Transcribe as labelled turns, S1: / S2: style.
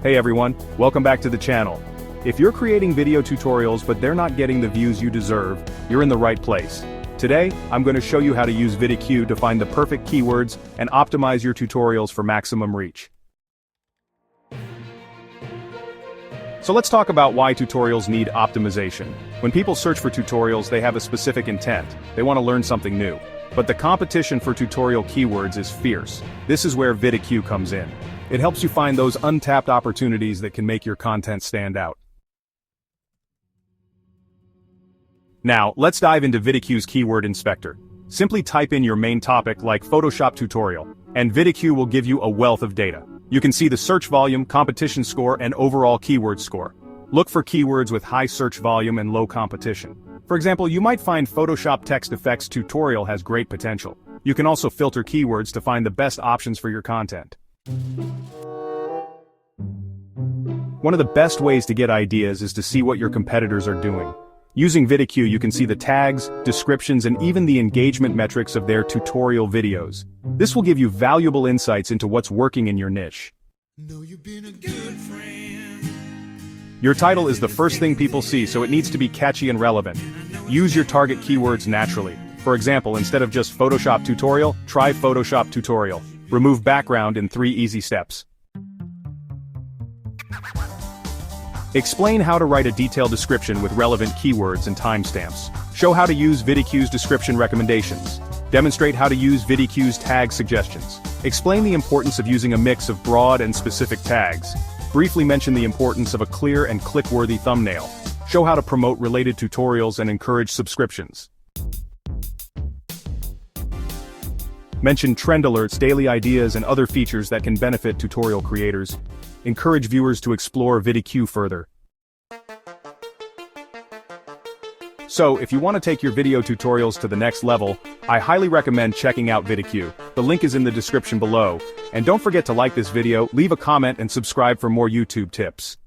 S1: Hey everyone, welcome back to the channel. If you're creating video tutorials but they're not getting the views you deserve, you're in the right place. Today, I'm going to show you how to use VidIQ to find the perfect keywords and optimize your tutorials for maximum reach. So let's talk about why tutorials need optimization. When people search for tutorials, they have a specific intent. They want to learn something new. But the competition for tutorial keywords is fierce. This is where VidIQ comes in. It helps you find those untapped opportunities that can make your content stand out. Now, let's dive into VidIQ's Keyword Inspector. Simply type in your main topic like Photoshop tutorial, and VidIQ will give you a wealth of data. You can see the search volume, competition score, and overall keyword score. Look for keywords with high search volume and low competition. For example, you might find Photoshop text effects tutorial has great potential. You can also filter keywords to find the best options for your content. One of the best ways to get ideas is to see what your competitors are doing. Using VidIQ, you can see the tags, descriptions, and even the engagement metrics of their tutorial videos. This will give you valuable insights into what's working in your niche. Your title is the first thing people see, so it needs to be catchy and relevant. Use your target keywords naturally. For example, instead of just Photoshop tutorial, try Photoshop tutorial. Remove background in 3 easy steps. Explain how to write a detailed description with relevant keywords and timestamps. Show how to use VidIQ's description recommendations. Demonstrate how to use VidIQ's tag suggestions. Explain the importance of using a mix of broad and specific tags. Briefly mention the importance of a clear and click-worthy thumbnail. Show how to promote related tutorials and encourage subscriptions. Mention trend alerts, daily ideas, and other features that can benefit tutorial creators. Encourage viewers to explore VidIQ further. So, if you want to take your video tutorials to the next level, I highly recommend checking out VidIQ. The link is in the description below. And don't forget to like this video, leave a comment, and subscribe for more YouTube tips.